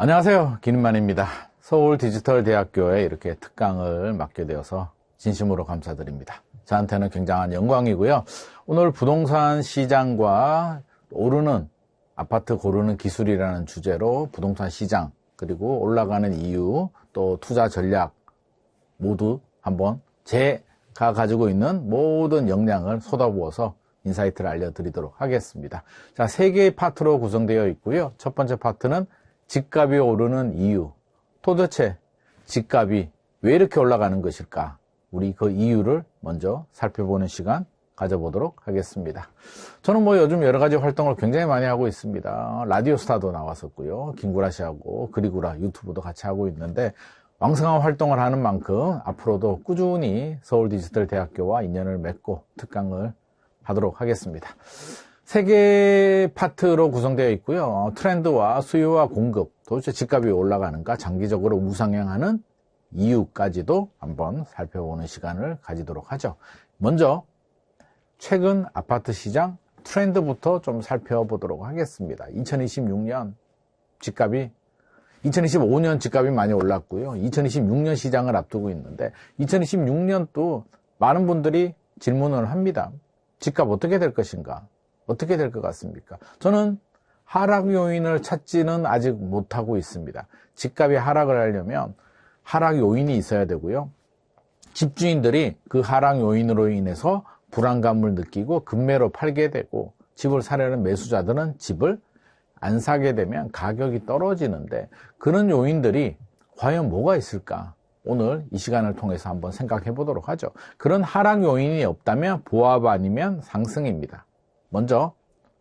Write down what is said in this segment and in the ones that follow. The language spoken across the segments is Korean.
안녕하세요, 김인만입니다. 서울디지털대학교에 이렇게 특강을 맡게 되어서 진심으로 감사드립니다. 저한테는 굉장한 영광이고요. 오늘 부동산 시장과 오르는 아파트 고르는 기술이라는 주제로 부동산 시장, 그리고 올라가는 이유, 또 투자 전략 모두 한번 제가 가지고 있는 모든 역량을 쏟아부어서 인사이트를 알려드리도록 하겠습니다. 자, 3개의 파트로 구성되어 있고요. 첫 번째 파트는 집값이 오르는 이유, 도대체 집값이 왜 이렇게 올라가는 것일까? 우리 그 이유를 먼저 살펴보는 시간 가져보도록 하겠습니다. 저는 요즘 여러 가지 활동을 굉장히 많이 하고 있습니다. 라디오 스타도 나왔었고요. 김구라 씨하고 그리구라 유튜브도 같이 하고 있는데 왕성한 활동을 하는 만큼 앞으로도 꾸준히 서울디지털대학교와 인연을 맺고 특강을 하도록 하겠습니다. 3개 파트로 구성되어 있고요. 트렌드와 수요와 공급, 도대체 집값이 올라가는가, 장기적으로 우상향하는 이유까지도 한번 살펴보는 시간을 가지도록 하죠. 먼저 최근 아파트 시장 트렌드부터 좀 살펴보도록 하겠습니다. 2026년 집값이 2025년 집값이 많이 올랐고요. 2026년 시장을 앞두고 있는데 2026년도 많은 분들이 질문을 합니다. 집값 어떻게 될 것인가? 어떻게 될 것 같습니까? 저는 하락 요인을 찾지는 아직 못하고 있습니다. 집값이 하락을 하려면 하락 요인이 있어야 되고요. 집주인들이 그 하락 요인으로 인해서 불안감을 느끼고 급매로 팔게 되고 집을 사려는 매수자들은 집을 안 사게 되면 가격이 떨어지는데 그런 요인들이 과연 뭐가 있을까? 오늘 이 시간을 통해서 한번 생각해 보도록 하죠. 그런 하락 요인이 없다면 보합 아니면 상승입니다. 먼저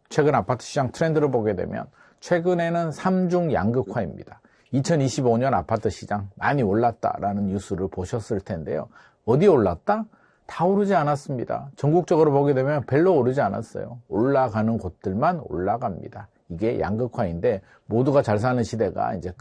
최근 아파트 시장 트렌드를 보게 되면 최근에는 삼중 양극화입니다. 2025년 아파트 시장 많이 올랐다라는 뉴스를 보셨을 텐데요. 어디 올랐다? 다 오르지 않았습니다. 전국적으로 보게 되면 별로 오르지 않았어요. 올라가는 곳들만 올라갑니다. 이게 양극화인데 모두가 잘 사는 시대가 이제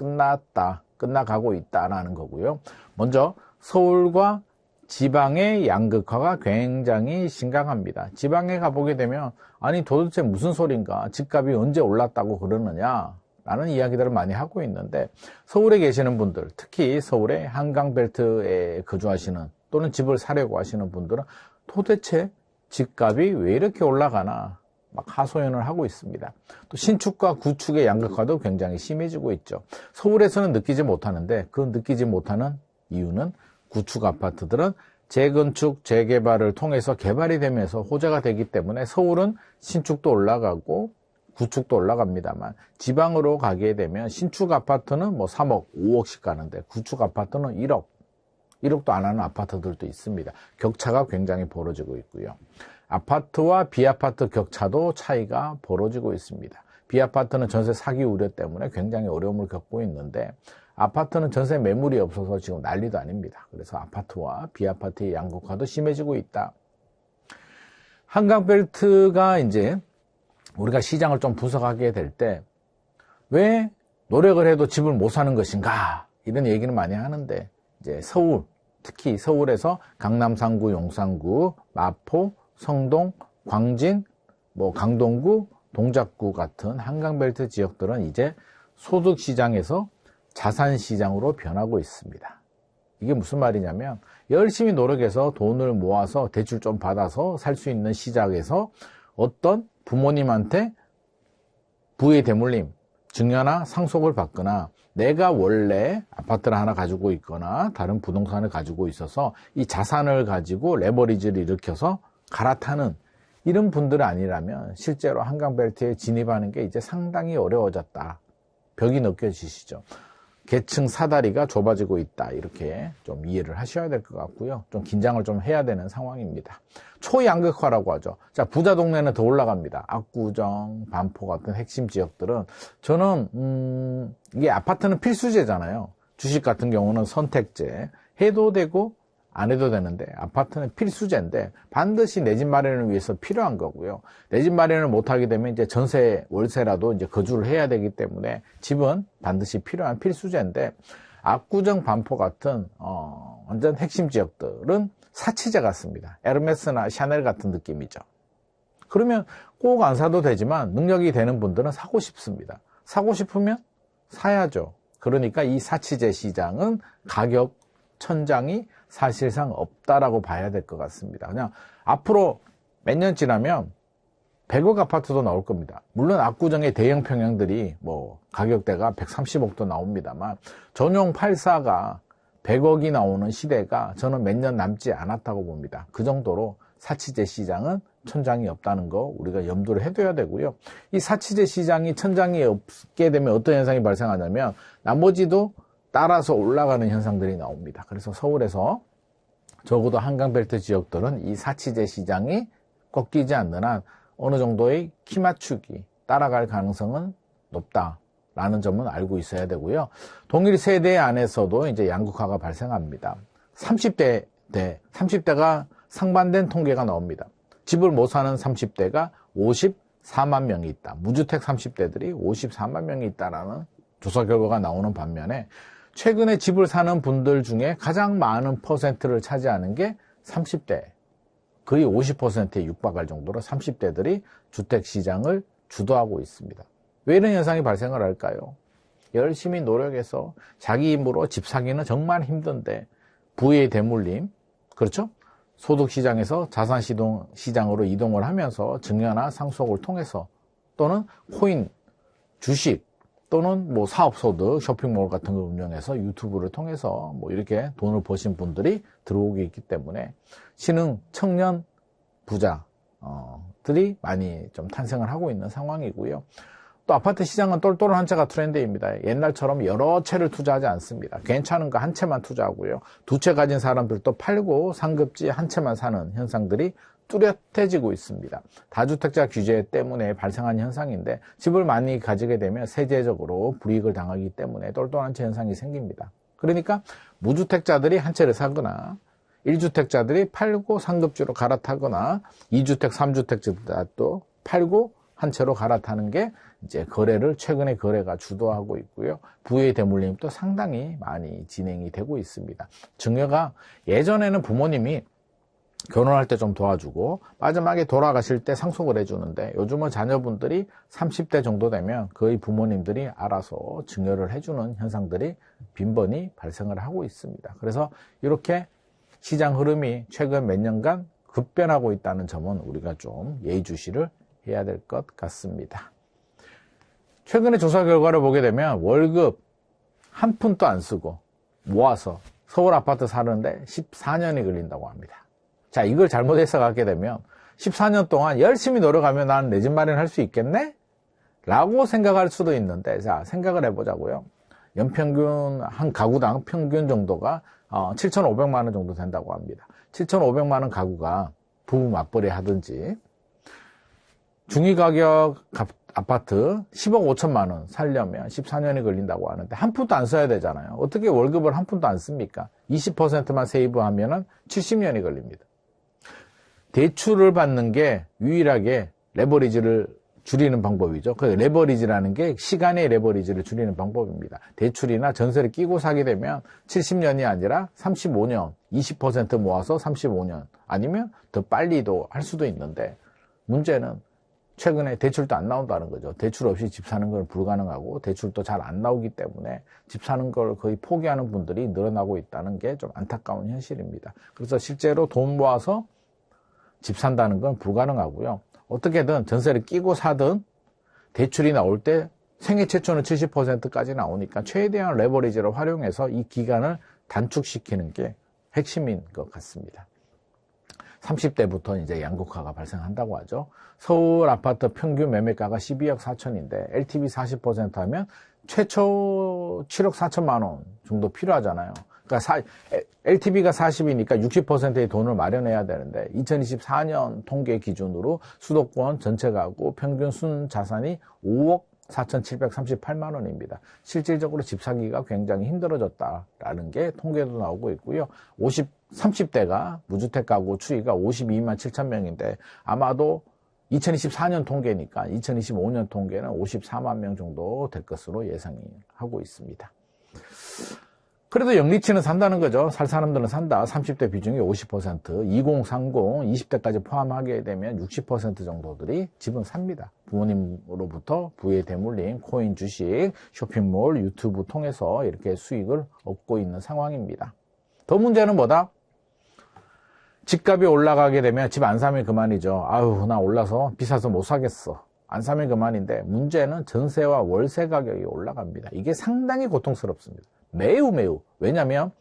끝나가고 있다라는 거고요. 먼저 서울과 지방의 양극화가 굉장히 심각합니다. 지방에 가보게 되면 아니 도대체 무슨 소린가, 집값이 언제 올랐다고 그러느냐 라는 이야기들을 많이 하고 있는데 서울에 계시는 분들, 특히 서울의 한강벨트에 거주하시는 또는 집을 사려고 하시는 분들은 도대체 집값이 왜 이렇게 올라가나 막 하소연을 하고 있습니다. 또 신축과 구축의 양극화도 굉장히 심해지고 있죠. 서울에서는 느끼지 못하는데 그 느끼지 못하는 이유는 구축 아파트들은 재건축, 재개발을 통해서 개발이 되면서 호재가 되기 때문에 서울은 신축도 올라가고 구축도 올라갑니다만 지방으로 가게 되면 신축 아파트는 3억, 5억씩 가는데 구축 아파트는 1억, 1억도 안 하는 아파트들도 있습니다. 격차가 굉장히 벌어지고 있고요. 아파트와 비아파트 격차도 차이가 벌어지고 있습니다. 비아파트는 전세 사기 우려 때문에 굉장히 어려움을 겪고 있는데 아파트는 전세 매물이 없어서 지금 난리도 아닙니다. 그래서 아파트와 비아파트의 양극화도 심해지고 있다. 한강벨트가 이제 우리가 시장을 좀 분석하게 될 때 왜 노력을 해도 집을 못 사는 것인가 이런 얘기는 많이 하는데 이제 서울, 특히 서울에서 강남 3구, 용산구, 마포, 성동, 광진, 강동구, 동작구 같은 한강벨트 지역들은 이제 소득시장에서 자산시장으로 변하고 있습니다. 이게 무슨 말이냐면 열심히 노력해서 돈을 모아서 대출 좀 받아서 살 수 있는 시장에서 어떤 부모님한테 부의 대물림, 증여나 상속을 받거나 내가 원래 아파트를 하나 가지고 있거나 다른 부동산을 가지고 있어서 이 자산을 가지고 레버리지를 일으켜서 갈아타는 이런 분들 아니라면 실제로 한강벨트에 진입하는 게 이제 상당히 어려워졌다. 벽이 느껴지시죠? 계층 사다리가 좁아지고 있다. 이렇게 좀 이해를 하셔야 될 것 같고요. 좀 긴장을 좀 해야 되는 상황입니다. 초양극화라고 하죠. 자, 부자 동네는 더 올라갑니다. 압구정, 반포 같은 핵심 지역들은 저는 이게 아파트는 필수제잖아요. 주식 같은 경우는 선택제 해도 되고 안 해도 되는데 아파트는 필수제인데 반드시 내 집 마련을 위해서 필요한 거고요. 내 집 마련을 못하게 되면 이제 전세, 월세라도 이제 거주를 해야 되기 때문에 집은 반드시 필요한 필수제인데 압구정, 반포 같은 완전 핵심 지역들은 사치제 같습니다. 에르메스나 샤넬 같은 느낌이죠. 그러면 꼭 안 사도 되지만 능력이 되는 분들은 사고 싶습니다. 사고 싶으면 사야죠. 그러니까 이 사치제 시장은 가격 천장이 사실상 없다라고 봐야 될 것 같습니다. 그냥 앞으로 몇 년 지나면 100억 아파트도 나올 겁니다. 물론 압구정의 대형 평형들이 뭐 가격대가 130억도 나옵니다만 전용 84가 100억이 나오는 시대가 저는 몇 년 남지 않았다고 봅니다. 그 정도로 사치제 시장은 천장이 없다는 거 우리가 염두를 해둬야 되고요. 이 사치제 시장이 천장이 없게 되면 어떤 현상이 발생하냐면 나머지도 따라서 올라가는 현상들이 나옵니다. 그래서 서울에서 적어도 한강벨트 지역들은 이 사치제 시장이 꺾이지 않는 한 어느 정도의 키 맞추기 따라갈 가능성은 높다라는 점은 알고 있어야 되고요. 동일 세대 안에서도 이제 양극화가 발생합니다. 30대가 상반된 통계가 나옵니다. 집을 못 사는 30대가 54만 명이 있다. 무주택 30대들이 54만 명이 있다라는 조사 결과가 나오는 반면에 최근에 집을 사는 분들 중에 가장 많은 퍼센트를 차지하는 게 30대. 거의 50%에 육박할 정도로 30대들이 주택시장을 주도하고 있습니다. 왜 이런 현상이 발생을 할까요? 열심히 노력해서 자기 힘으로 집 사기는 정말 힘든데 부의 대물림, 그렇죠? 소득시장에서 자산시장으로 이동을 하면서 증여나 상속을 통해서 또는 코인, 주식 또는 뭐 사업소득, 쇼핑몰 같은 걸 운영해서 유튜브를 통해서 뭐 이렇게 돈을 버신 분들이 들어오고 있기 때문에 신흥 청년 부자들이 많이 좀 탄생을 하고 있는 상황이고요. 또 아파트 시장은 똘똘한 한 채가 트렌드입니다. 옛날처럼 여러 채를 투자하지 않습니다. 괜찮은 거 한 채만 투자하고요. 두 채 가진 사람들도 팔고 상급지 한 채만 사는 현상들이 뚜렷해지고 있습니다. 다주택자 규제 때문에 발생한 현상인데 집을 많이 가지게 되면 세제적으로 불이익을 당하기 때문에 똘똘한 채 현상이 생깁니다. 그러니까 무주택자들이 한 채를 사거나 1주택자들이 팔고 상급지로 갈아타거나 2주택, 3주택자도 팔고 한 채로 갈아타는 게 이제 최근에 거래가 주도하고 있고요. 부의 대물림도 상당히 많이 진행이 되고 있습니다. 증여가 예전에는 부모님이 결혼할 때 좀 도와주고 마지막에 돌아가실 때 상속을 해주는데 요즘은 자녀분들이 30대 정도 되면 거의 부모님들이 알아서 증여를 해주는 현상들이 빈번히 발생을 하고 있습니다. 그래서 이렇게 시장 흐름이 최근 몇 년간 급변하고 있다는 점은 우리가 좀 예의주시를 해야 될 것 같습니다. 최근에 조사 결과를 보게 되면 월급 한 푼도 안 쓰고 모아서 서울 아파트 사는데 14년이 걸린다고 합니다. 자, 이걸 잘못 해석하게 되면 14년 동안 열심히 노력하면 난 내 집 마련할 수 있겠네? 라고 생각할 수도 있는데, 자, 생각을 해보자고요. 연평균 한 가구당 평균 정도가 7,500만 원 정도 된다고 합니다. 7,500만 원 가구가 부부 맞벌이 하든지 중위가격 아파트 10억 5천만 원 살려면 14년이 걸린다고 하는데 한 푼도 안 써야 되잖아요. 어떻게 월급을 한 푼도 안 씁니까? 20%만 세이브하면 70년이 걸립니다. 대출을 받는 게 유일하게 레버리지를 줄이는 방법이죠. 그 레버리지라는 게 시간의 레버리지를 줄이는 방법입니다. 대출이나 전세를 끼고 사게 되면 70년이 아니라 35년, 20% 모아서 35년 아니면 더 빨리도 할 수도 있는데 문제는 최근에 대출도 안 나온다는 거죠. 대출 없이 집 사는 건 불가능하고 대출도 잘 안 나오기 때문에 집 사는 걸 거의 포기하는 분들이 늘어나고 있다는 게 좀 안타까운 현실입니다. 그래서 실제로 돈 모아서 집 산다는 건 불가능하고요. 어떻게든 전세를 끼고 사든 대출이 나올 때 생애 최초는 70%까지 나오니까 최대한 레버리지를 활용해서 이 기간을 단축시키는 게 핵심인 것 같습니다. 30대부터 이제 양극화가 발생한다고 하죠. 서울 아파트 평균 매매가가 12억 4천인데 LTV 40% 하면 최초 7억 4천만 원 정도 필요하잖아요. 그러니까 LTV가 40이니까 60%의 돈을 마련해야 되는데 2024년 통계 기준으로 수도권 전체 가구 평균 순자산이 5억 4,738만 원입니다. 실질적으로 집 사기가 굉장히 힘들어졌다라는 게 통계도 나오고 있고요. 30대가 무주택 가구 추이가 52만 7천 명인데 아마도 2024년 통계니까 2025년 통계는 54만 명 정도 될 것으로 예상하고 있습니다. 그래도 영리치는 산다는 거죠. 살 사람들은 산다. 30대 비중이 50%, 2030, 20대까지 포함하게 되면 60% 정도들이 집은 삽니다. 부모님으로부터 부에 대물림, 코인, 주식, 쇼핑몰, 유튜브 통해서 이렇게 수익을 얻고 있는 상황입니다. 더 문제는 뭐다? 집값이 올라가게 되면 집 안 사면 그만이죠. 아유, 나 올라서 비싸서 못 사겠어. 안 사면 그만인데, 문제는 전세와 월세 가격이 올라갑니다. 이게 상당히 고통스럽습니다. 매우. 왜냐하면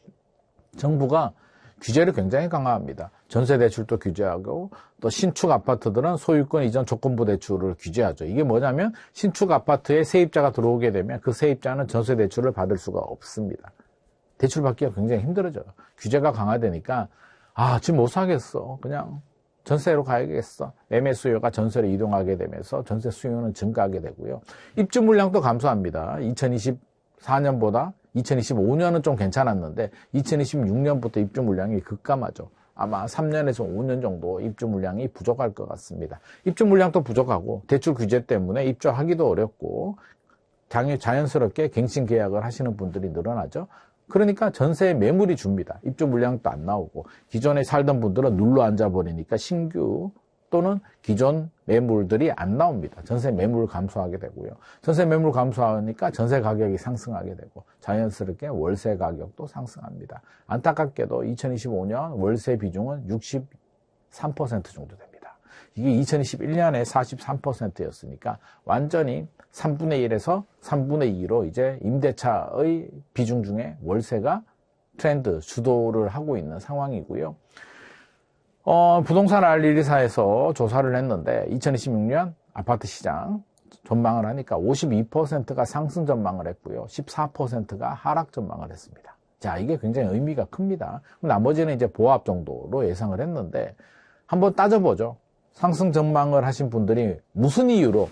정부가 규제를 굉장히 강화합니다. 전세 대출도 규제하고, 또 신축 아파트들은 소유권 이전 조건부 대출을 규제하죠. 이게 뭐냐면 신축 아파트에 세입자가 들어오게 되면 그 세입자는 전세 대출을 받을 수가 없습니다. 대출 받기가 굉장히 힘들어져요. 규제가 강화되니까 집 못 사겠어. 그냥 전세로 가야겠어. 매매 수요가 전세로 이동하게 되면서 전세 수요는 증가하게 되고요. 입주 물량도 감소합니다. 2024년보다 2025년은 좀 괜찮았는데 2026년부터 입주 물량이 급감하죠. 아마 3년에서 5년 정도 입주 물량이 부족할 것 같습니다. 입주 물량도 부족하고 대출 규제 때문에 입주하기도 어렵고 자연스럽게 갱신 계약을 하시는 분들이 늘어나죠. 그러니까 전세 매물이 줍니다. 입주 물량도 안 나오고 기존에 살던 분들은 눌러 앉아버리니까 신규 또는 기존 매물들이 안 나옵니다. 전세 매물 감소하게 되고요. 전세 매물 감소하니까 전세 가격이 상승하게 되고 자연스럽게 월세 가격도 상승합니다. 안타깝게도 2025년 월세 비중은 63% 정도 됩니다. 이게 2021년에 43%였으니까 완전히 3분의 1에서 3분의 2로 이제 임대차의 비중 중에 월세가 트렌드 주도를 하고 있는 상황이고요. 부동산 알리리사에서 조사를 했는데 2026년 아파트 시장 전망을 하니까 52%가 상승 전망을 했고요. 14%가 하락 전망을 했습니다. 자, 이게 굉장히 의미가 큽니다. 나머지는 이제 보합 정도로 예상을 했는데 한번 따져보죠. 상승 전망을 하신 분들이 무슨 이유로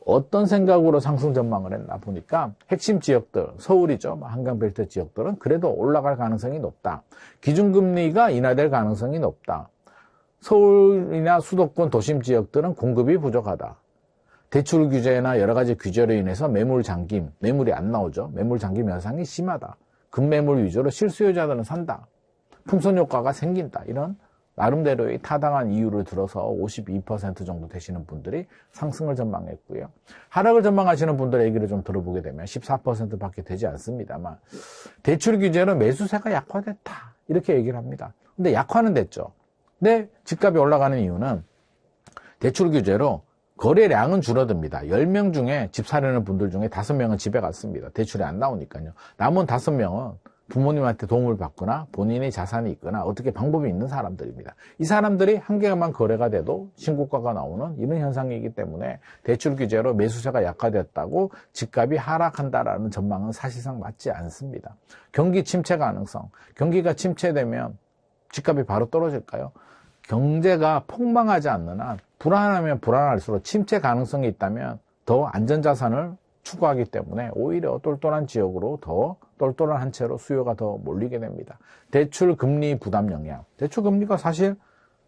어떤 생각으로 상승 전망을 했나 보니까 핵심 지역들, 서울이죠. 한강벨트 지역들은 그래도 올라갈 가능성이 높다. 기준금리가 인하될 가능성이 높다. 서울이나 수도권 도심 지역들은 공급이 부족하다. 대출 규제나 여러 가지 규제로 인해서 매물 잠김, 매물이 안 나오죠. 매물 잠김 현상이 심하다. 급매물 위주로 실수요자들은 산다. 풍선 효과가 생긴다. 이런 나름대로의 타당한 이유를 들어서 52% 정도 되시는 분들이 상승을 전망했고요. 하락을 전망하시는 분들의 얘기를 좀 들어보게 되면 14%밖에 되지 않습니다만 대출 규제로 매수세가 약화됐다. 이렇게 얘기를 합니다. 근데 약화는 됐죠. 근데 집값이 올라가는 이유는 대출 규제로 거래량은 줄어듭니다. 10명 중에 집 사려는 분들 중에 5명은 집에 갔습니다. 대출이 안 나오니까요. 남은 5명은 부모님한테 도움을 받거나 본인의 자산이 있거나 어떻게 방법이 있는 사람들입니다. 이 사람들이 한 개만 거래가 돼도 신고가가 나오는 이런 현상이기 때문에 대출 규제로 매수세가 약화됐다고 집값이 하락한다라는 전망은 사실상 맞지 않습니다. 경기 침체 가능성, 경기가 침체되면 집값이 바로 떨어질까요? 경제가 폭망하지 않는 한 불안하면 불안할수록 침체 가능성이 있다면 더 안전자산을 추구하기 때문에 오히려 똘똘한 지역으로 더 똘똘한 한 채로 수요가 더 몰리게 됩니다. 대출 금리 부담 영향. 대출 금리가 사실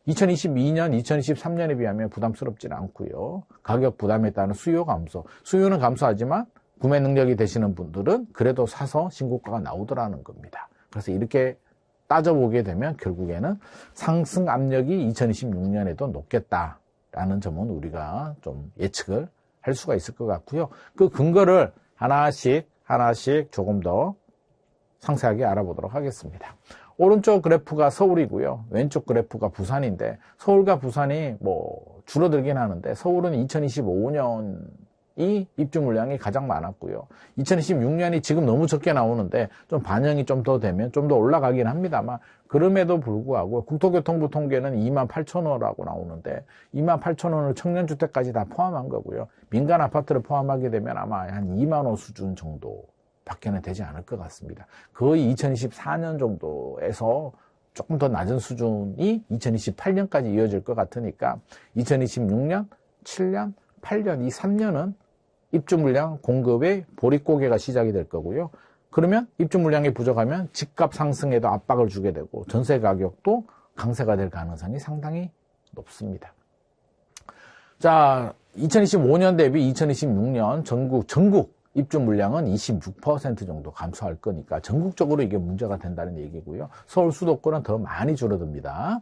2022년, 2023년에 비하면 부담스럽지는 않고요. 가격 부담에 따른 수요 감소. 수요는 감소하지만 구매 능력이 되시는 분들은 그래도 사서 신고가가 나오더라는 겁니다. 그래서 이렇게 따져보게 되면 결국에는 상승 압력이 2026년에도 높겠다라는 점은 우리가 좀 예측을 할 수가 있을 것 같고요. 그 근거를 하나씩 조금 더 상세하게 알아보도록 하겠습니다. 오른쪽 그래프가 서울이고요. 왼쪽 그래프가 부산인데 서울과 부산이 줄어들긴 하는데 서울은 2025년이 입주 물량이 가장 많았고요. 2026년이 지금 너무 적게 나오는데 좀 반영이 좀 더 되면 좀 더 올라가긴 합니다만 그럼에도 불구하고 국토교통부 통계는 28,000호라고 나오는데 28,000호는 청년주택까지 다 포함한 거고요. 민간 아파트를 포함하게 되면 아마 한 2만호 수준 정도 밖에는 되지 않을 것 같습니다. 거의 2024년 정도에서 조금 더 낮은 수준이 2028년까지 이어질 것 같으니까 2026년, 7년, 8년, 이 3년은 입주 물량 공급의 보릿고개가 시작이 될 거고요. 그러면 입주 물량이 부족하면 집값 상승에도 압박을 주게 되고 전세 가격도 강세가 될 가능성이 상당히 높습니다. 자, 2025년 대비 2026년 전국 입주 물량은 26% 정도 감소할 거니까 전국적으로 이게 문제가 된다는 얘기고요. 서울 수도권은 더 많이 줄어듭니다.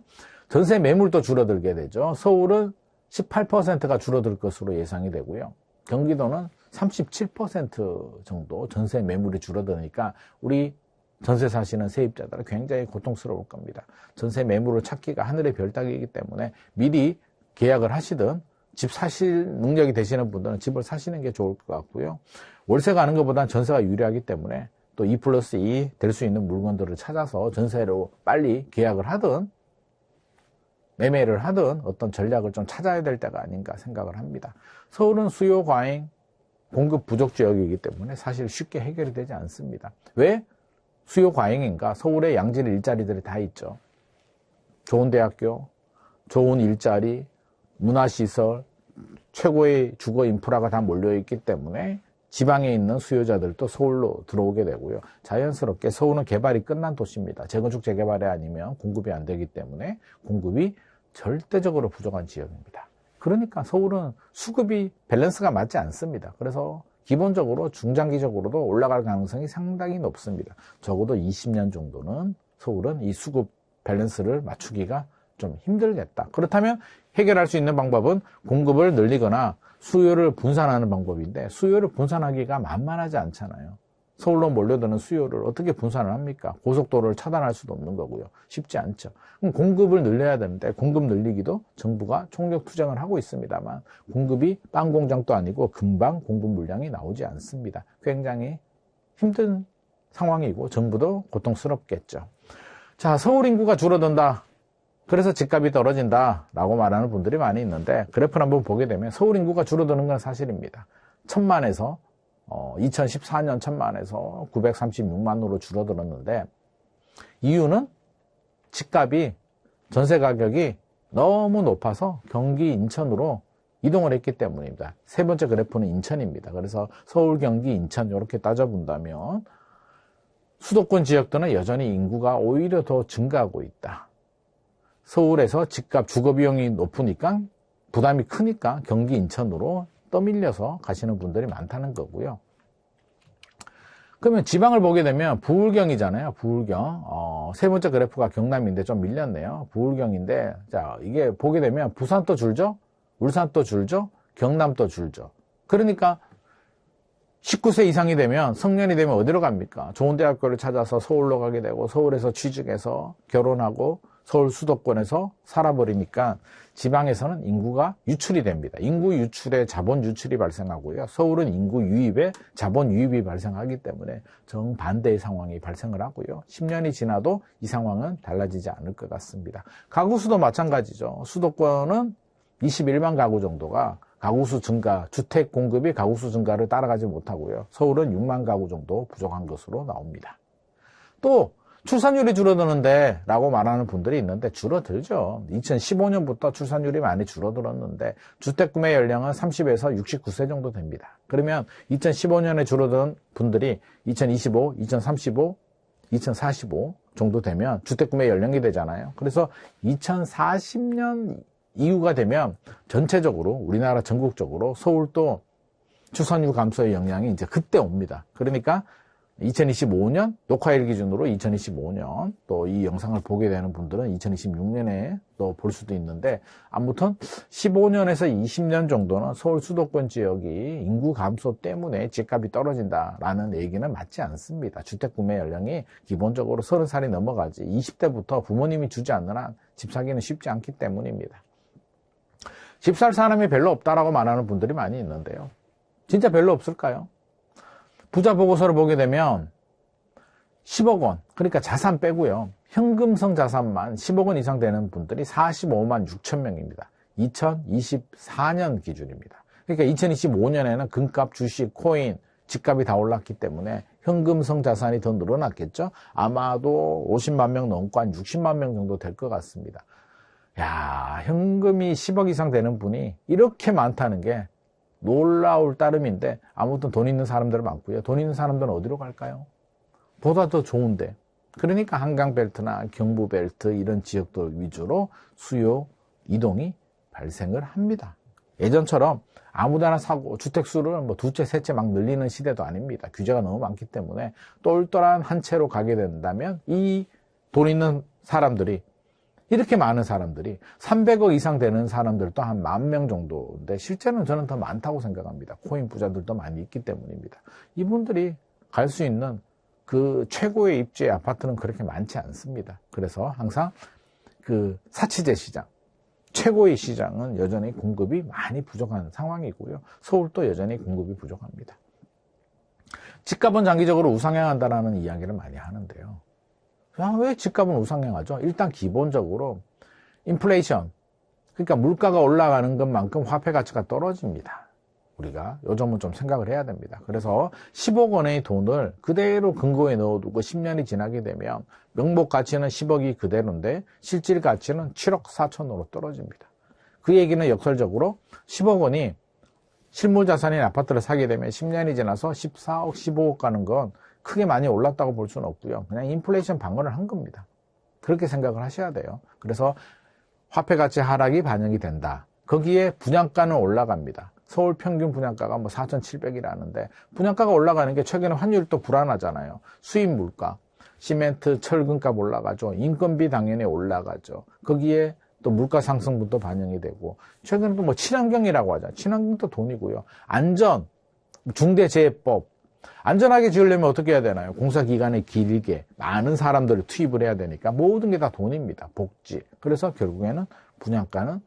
전세 매물도 줄어들게 되죠. 서울은 18%가 줄어들 것으로 예상이 되고요. 경기도는 37% 정도 전세 매물이 줄어드니까 우리 전세 사시는 세입자들은 굉장히 고통스러울 겁니다. 전세 매물을 찾기가 하늘의 별 따기이기 때문에 미리 계약을 하시든 집 사실 능력이 되시는 분들은 집을 사시는 게 좋을 것 같고요. 월세 가는 것보다는 전세가 유리하기 때문에 또 2+2 될 수 있는 물건들을 찾아서 전세로 빨리 계약을 하든 매매를 하든 어떤 전략을 좀 찾아야 될 때가 아닌가 생각을 합니다. 서울은 수요 과잉, 공급 부족 지역이기 때문에 사실 쉽게 해결이 되지 않습니다. 왜 수요 과잉인가? 서울에 양질 일자리들이 다 있죠. 좋은 대학교, 좋은 일자리, 문화시설, 최고의 주거 인프라가 다 몰려있기 때문에 지방에 있는 수요자들도 서울로 들어오게 되고요. 자연스럽게 서울은 개발이 끝난 도시입니다. 재건축 재개발이 아니면 공급이 안 되기 때문에 공급이 절대적으로 부족한 지역입니다. 그러니까 서울은 수급이 밸런스가 맞지 않습니다. 그래서 기본적으로 중장기적으로도 올라갈 가능성이 상당히 높습니다. 적어도 20년 정도는 서울은 이 수급 밸런스를 맞추기가 좀 힘들겠다. 그렇다면 해결할 수 있는 방법은 공급을 늘리거나 수요를 분산하는 방법인데 수요를 분산하기가 만만하지 않잖아요. 서울로 몰려드는 수요를 어떻게 분산을 합니까? 고속도로를 차단할 수도 없는 거고요. 쉽지 않죠. 그럼 공급을 늘려야 되는데 공급 늘리기도 정부가 총력 투쟁을 하고 있습니다만 공급이 빵 공장도 아니고 금방 공급 물량이 나오지 않습니다. 굉장히 힘든 상황이고 정부도 고통스럽겠죠. 자, 서울 인구가 줄어든다. 그래서 집값이 떨어진다 라고 말하는 분들이 많이 있는데 그래프를 한번 보게 되면 서울 인구가 줄어드는 건 사실입니다. 1000만에서 2014년 1000만에서 936만으로 줄어들었는데 이유는 집값이 전세 가격이 너무 높아서 경기 인천으로 이동을 했기 때문입니다. 세 번째 그래프는 인천입니다. 그래서 서울, 경기, 인천 이렇게 따져본다면 수도권 지역들은 여전히 인구가 오히려 더 증가하고 있다. 서울에서 집값 주거비용이 높으니까 부담이 크니까 경기 인천으로 떠밀려서 가시는 분들이 많다는 거고요. 그러면 지방을 보게 되면 부울경이잖아요. 부울경. 세 번째 그래프가 경남인데 좀 밀렸네요. 부울경인데 자 이게 보게 되면 부산도 줄죠. 울산도 줄죠. 경남도 줄죠. 그러니까 19세 이상이 되면 성년이 되면 어디로 갑니까? 좋은 대학교를 찾아서 서울로 가게 되고 서울에서 취직해서 결혼하고 서울 수도권에서 살아버리니까 지방에서는 인구가 유출이 됩니다. 인구 유출에 자본 유출이 발생하고요. 서울은 인구 유입에 자본 유입이 발생하기 때문에 정반대의 상황이 발생을 하고요. 10년이 지나도 이 상황은 달라지지 않을 것 같습니다. 가구 수도 마찬가지죠. 수도권은 21만 가구 정도가 가구수 증가, 주택 공급이 가구수 증가를 따라가지 못하고요. 서울은 6만 가구 정도 부족한 것으로 나옵니다. 또 출산율이 줄어드는데 라고 말하는 분들이 있는데 줄어들죠. 2015년부터 출산율이 많이 줄어들었는데 주택 구매 연령은 30에서 69세 정도 됩니다. 그러면 2015년에 줄어든 분들이 2025, 2035, 2045 정도 되면 주택 구매 연령이 되잖아요. 그래서 2040년 이후가 되면 전체적으로 우리나라 전국적으로 서울도 출산율 감소의 영향이 이제 그때 옵니다. 그러니까 2025년 녹화일 기준으로 2025년 또 이 영상을 보게 되는 분들은 2026년에 또 볼 수도 있는데 아무튼 15년에서 20년 정도는 서울 수도권 지역이 인구 감소 때문에 집값이 떨어진다라는 얘기는 맞지 않습니다. 주택 구매 연령이 기본적으로 30살이 넘어가지 20대부터 부모님이 주지 않는 한 집 사기는 쉽지 않기 때문입니다. 집 살 사람이 별로 없다라고 말하는 분들이 많이 있는데요. 진짜 별로 없을까요? 부자 보고서를 보게 되면 10억 원, 그러니까 자산 빼고요. 현금성 자산만 10억 원 이상 되는 분들이 45만 6천 명입니다. 2024년 기준입니다. 그러니까 2025년에는 금값, 주식, 코인, 집값이 다 올랐기 때문에 현금성 자산이 더 늘어났겠죠. 아마도 50만 명 넘고 한 60만 명 정도 될 것 같습니다. 야, 현금이 10억 이상 되는 분이 이렇게 많다는 게 놀라울 따름인데 아무튼 돈 있는 사람들은 많고요. 돈 있는 사람들은 어디로 갈까요? 보다 더 좋은데. 그러니까 한강벨트나 경부벨트 이런 지역들 위주로 수요 이동이 발생을 합니다. 예전처럼 아무데나 사고 주택수를 뭐 두채, 세채 막 늘리는 시대도 아닙니다. 규제가 너무 많기 때문에 똘똘한 한 채로 가게 된다면 이 돈 있는 사람들이 이렇게 많은 사람들이 300억 이상 되는 사람들도 한 10,000명 정도인데 실제는 저는 더 많다고 생각합니다. 코인 부자들도 많이 있기 때문입니다. 이분들이 갈 수 있는 그 최고의 입지의 아파트는 그렇게 많지 않습니다. 그래서 항상 그 사치제 시장, 최고의 시장은 여전히 공급이 많이 부족한 상황이고요. 서울도 여전히 공급이 부족합니다. 집값은 장기적으로 우상향한다라는 이야기를 많이 하는데요. 왜 집값은 우상향하죠? 일단 기본적으로 인플레이션, 그러니까 물가가 올라가는 것만큼 화폐 가치가 떨어집니다. 우리가 요 점은 좀 생각을 해야 됩니다. 그래서 10억 원의 돈을 그대로 금고에 넣어두고 10년이 지나게 되면 명목 가치는 10억이 그대로인데 실질 가치는 7억 4천으로 떨어집니다. 그 얘기는 역설적으로 10억 원이 실물 자산인 아파트를 사게 되면 10년이 지나서 14억, 15억 가는 건 크게 많이 올랐다고 볼 수는 없고요. 그냥 인플레이션 방어를 한 겁니다. 그렇게 생각을 하셔야 돼요. 그래서 화폐 가치 하락이 반영이 된다. 거기에 분양가는 올라갑니다. 서울 평균 분양가가 4,700이라는데 분양가가 올라가는 게 최근에 환율이 또 불안하잖아요. 수입 물가, 시멘트, 철근값 올라가죠. 인건비 당연히 올라가죠. 거기에 또 물가 상승분도 반영이 되고 최근에 또 친환경이라고 하죠. 친환경도 돈이고요. 안전, 중대재해법. 안전하게 지으려면 어떻게 해야 되나요? 공사기간이 길게 많은 사람들을 투입을 해야 되니까 모든 게 다 돈입니다. 복지. 그래서 결국에는 분양가는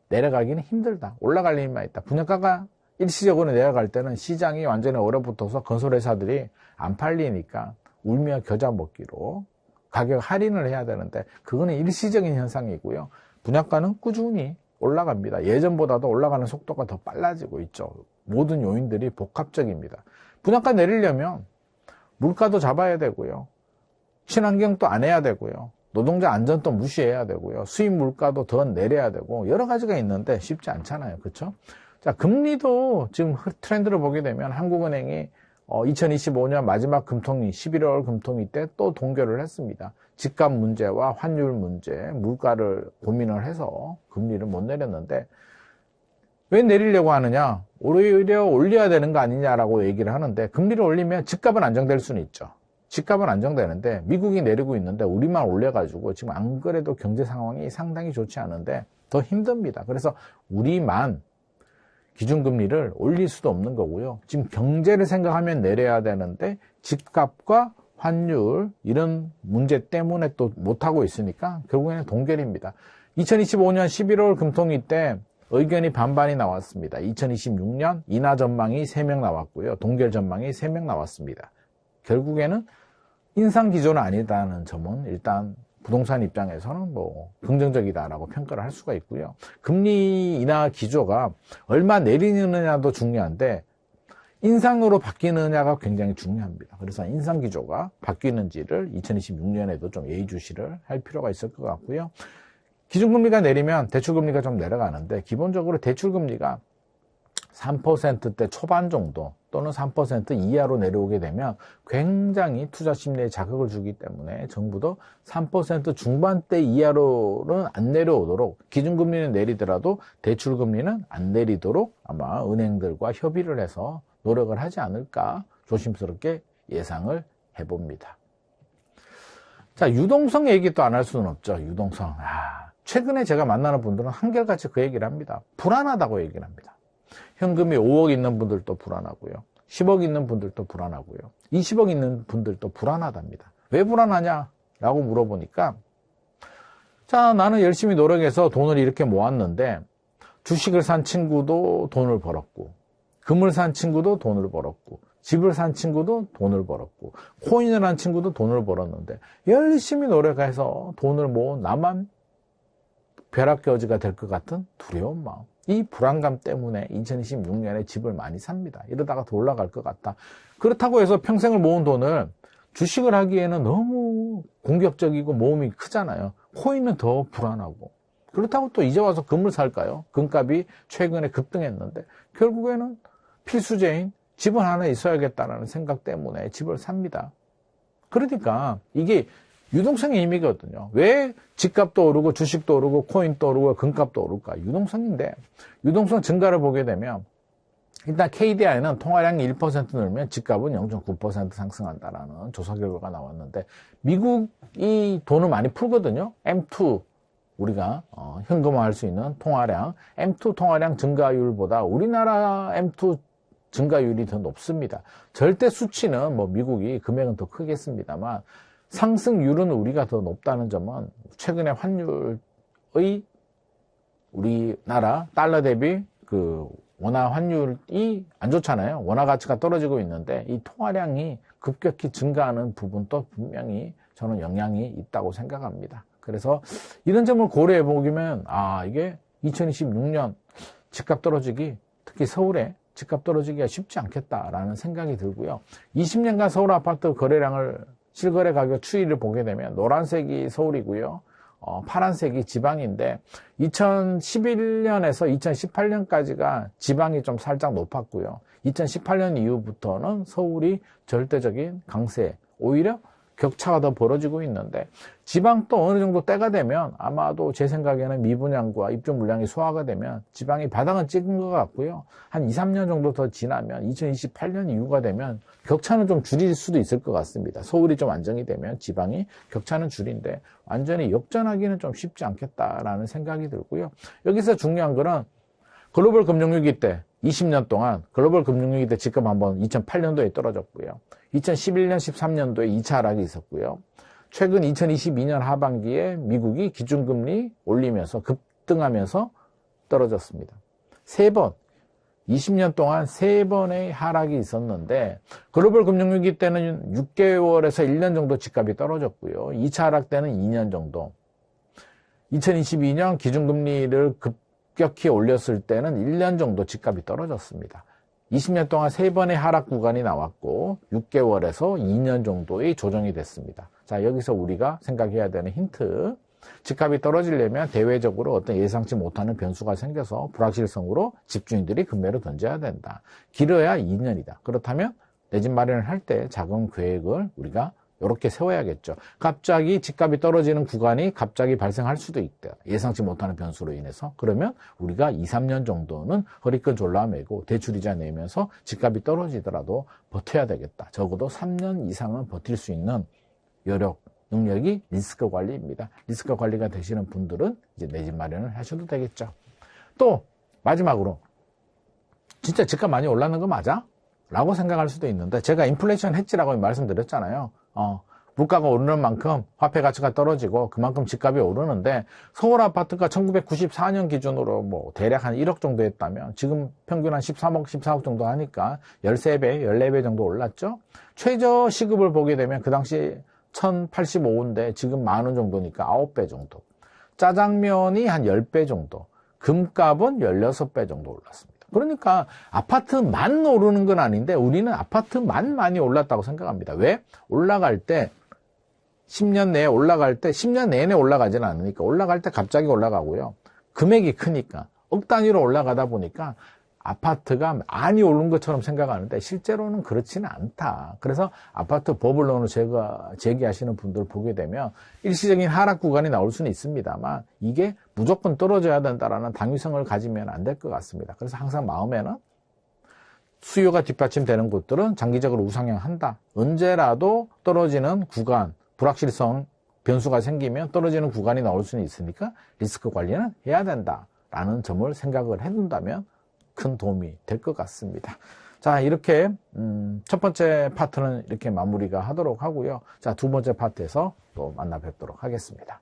내려가기는 힘들다. 올라갈 일만 있다. 분양가가 일시적으로 내려갈 때는 시장이 완전히 얼어붙어서 건설회사들이 안 팔리니까 울며 겨자 먹기로 가격 할인을 해야 되는데 그거는 일시적인 현상이고요. 분양가는 꾸준히 올라갑니다. 예전보다도 올라가는 속도가 더 빨라지고 있죠. 모든 요인들이 복합적입니다. 분양가 내리려면 물가도 잡아야 되고요. 친환경도 안 해야 되고요. 노동자 안전도 무시해야 되고요. 수입 물가도 더 내려야 되고 여러 가지가 있는데 쉽지 않잖아요. 그렇죠? 자, 금리도 지금 트렌드를 보게 되면 한국은행이 2025년 마지막 금통위 11월 금통위 때 또 동결을 했습니다. 집값 문제와 환율 문제, 물가를 고민을 해서 금리를 못 내렸는데 왜 내리려고 하느냐? 오히려 올려야 되는 거 아니냐라고 얘기를 하는데 금리를 올리면 집값은 안정될 수는 있죠. 집값은 안정되는데 미국이 내리고 있는데 우리만 올려가지고 지금 안 그래도 경제 상황이 상당히 좋지 않은데 더 힘듭니다. 그래서 우리만 기준금리를 올릴 수도 없는 거고요. 지금 경제를 생각하면 내려야 되는데 집값과 환율 이런 문제 때문에 또 못하고 있으니까 결국에는 동결입니다. 2025년 11월 금통위 때 의견이 반반이 나왔습니다. 2026년 인하 전망이 3명 나왔고요. 동결 전망이 3명 나왔습니다. 결국에는 인상 기조는 아니다는 점은 일단 부동산 입장에서는 긍정적이다라고 평가를 할 수가 있고요. 금리 인하 기조가 얼마 내리느냐도 중요한데 인상으로 바뀌느냐가 굉장히 중요합니다. 그래서 인상 기조가 바뀌는지를 2026년에도 좀 예의주시를 할 필요가 있을 것 같고요. 기준금리가 내리면 대출금리가 좀 내려가는데 기본적으로 대출금리가 3%대 초반 정도 또는 3% 이하로 내려오게 되면 굉장히 투자 심리에 자극을 주기 때문에 정부도 3% 중반대 이하로는 안 내려오도록 기준금리는 내리더라도 대출금리는 안 내리도록 아마 은행들과 협의를 해서 노력을 하지 않을까 조심스럽게 예상을 해봅니다. 자, 유동성 얘기도 안 할 수는 없죠. 유동성. 최근에 제가 만나는 분들은 한결같이 그 얘기를 합니다. 불안하다고 얘기를 합니다. 현금이 5억 있는 분들도 불안하고요. 10억 있는 분들도 불안하고요. 20억 있는 분들도 불안하답니다. 왜 불안하냐라고 물어보니까 자, 나는 열심히 노력해서 돈을 이렇게 모았는데 주식을 산 친구도 돈을 벌었고 금을 산 친구도 돈을 벌었고 집을 산 친구도 돈을 벌었고 코인을 한 친구도 돈을 벌었는데 열심히 노력해서 돈을 모은 나만 벼락거지가 될 것 같은 두려운 마음. 이 불안감 때문에 2026년에 집을 많이 삽니다. 이러다가 더 올라갈 것 같다. 그렇다고 해서 평생을 모은 돈을 주식을 하기에는 너무 공격적이고 모험이 크잖아요. 코인은 더 불안하고. 그렇다고 또 이제 와서 금을 살까요? 금값이 최근에 급등했는데 결국에는 필수제인 집은 하나 있어야겠다는 생각 때문에 집을 삽니다. 그러니까 이게 유동성의 힘이거든요. 왜 집값도 오르고 주식도 오르고 코인도 오르고 금값도 오를까? 유동성인데 유동성 증가를 보게 되면 일단 KDI는 통화량이 1% 늘면 집값은 0.9% 상승한다라는 조사 결과가 나왔는데 미국이 돈을 많이 풀거든요. M2 우리가 현금화할 수 있는 통화량, M2 통화량 증가율보다 우리나라 M2 증가율이 더 높습니다. 절대 수치는 뭐 미국이 금액은 더 크겠습니다만 상승률은 우리가 더 높다는 점은 최근에 환율의 우리나라 달러 대비 그 원화 환율이 안 좋잖아요. 원화 가치가 떨어지고 있는데 이 통화량이 급격히 증가하는 부분도 분명히 저는 영향이 있다고 생각합니다. 그래서 이런 점을 고려해 보면 이게 2026년 집값 떨어지기, 특히 서울에 집값 떨어지기가 쉽지 않겠다라는 생각이 들고요. 20년간 서울 아파트 거래량을 실거래 가격 추이를 보게 되면 노란색이 서울이고요. 파란색이 지방인데 2011년에서 2018년까지가 지방이 좀 살짝 높았고요. 2018년 이후부터는 서울이 절대적인 강세, 오히려 격차가 더 벌어지고 있는데 지방 또 어느 정도 때가 되면 아마도 제 생각에는 미분양과 입주 물량이 소화가 되면 지방이 바닥은 찍은 것 같고요. 한 2, 3년 정도 더 지나면 2028년 이후가 되면 격차는 좀 줄일 수도 있을 것 같습니다. 서울이 좀 안정이 되면 지방이 격차는 줄인데 완전히 역전하기는 좀 쉽지 않겠다라는 생각이 들고요. 여기서 중요한 거는 글로벌 금융위기 때 20년 동안 글로벌 금융위기 때 집값 한번 2008년도에 떨어졌고요. 2011년, 13년도에 2차 하락이 있었고요. 최근 2022년 하반기에 미국이 기준금리 올리면서 급등하면서 떨어졌습니다. 3번, 20년 동안 3번의 하락이 있었는데 글로벌 금융위기 때는 6개월에서 1년 정도 집값이 떨어졌고요. 2차 하락 때는 2년 정도. 2022년 기준금리를 급격히 올렸을 때는 1년 정도 집값이 떨어졌습니다. 20년 동안 3번의 하락 구간이 나왔고 6개월에서 2년 정도의 조정이 됐습니다. 자, 여기서 우리가 생각해야 되는 힌트. 집값이 떨어지려면 대외적으로 어떤 예상치 못하는 변수가 생겨서 불확실성으로 집주인들이 금매로 던져야 된다. 길어야 2년이다. 그렇다면 내 집 마련을 할 때 자금 계획을 우리가 이렇게 세워야겠죠. 갑자기 집값이 떨어지는 구간이 갑자기 발생할 수도 있다. 예상치 못하는 변수로 인해서. 그러면 우리가 2, 3년 정도는 허리끈 졸라매고 대출이자 내면서 집값이 떨어지더라도 버텨야 되겠다. 적어도 3년 이상은 버틸 수 있는 여력, 능력이 리스크 관리입니다. 리스크 관리가 되시는 분들은 이제 내 집 마련을 하셔도 되겠죠. 또 마지막으로 진짜 집값 많이 올랐는 거 맞아? 라고 생각할 수도 있는데 제가 인플레이션 헤지라고 말씀드렸잖아요. 물가가 오르는 만큼 화폐 가치가 떨어지고 그만큼 집값이 오르는데 서울 아파트가 1994년 기준으로 뭐 대략 한 1억 정도 했다면 지금 평균 한 13억, 14억 정도 하니까 13배, 14배 정도 올랐죠. 최저 시급을 보게 되면 그 당시 1085인데 지금 10,000원 정도니까 9배 정도. 짜장면이 한 10배 정도. 금값은 16배 정도 올랐습니다. 그러니까 아파트만 오르는 건 아닌데 우리는 아파트만 많이 올랐다고 생각합니다. 왜? 올라갈 때 10년 내에 올라갈 때 10년 내내 올라가지는 않으니까 올라갈 때 갑자기 올라가고요. 금액이 크니까 억 단위로 올라가다 보니까 아파트가 많이 오른 것처럼 생각하는데 실제로는 그렇지는 않다. 그래서 아파트 버블론을 제기하시는 분들 보게 되면 일시적인 하락 구간이 나올 수는 있습니다만 이게 무조건 떨어져야 된다라는 당위성을 가지면 안 될 것 같습니다. 그래서 항상 마음에는 수요가 뒷받침되는 곳들은 장기적으로 우상향한다. 언제라도 떨어지는 구간, 불확실성 변수가 생기면 떨어지는 구간이 나올 수는 있으니까 리스크 관리는 해야 된다라는 점을 생각을 해둔다면 큰 도움이 될 것 같습니다. 자, 이렇게 첫 번째 파트는 이렇게 마무리가 하도록 하고요. 자, 두 번째 파트에서 또 만나 뵙도록 하겠습니다.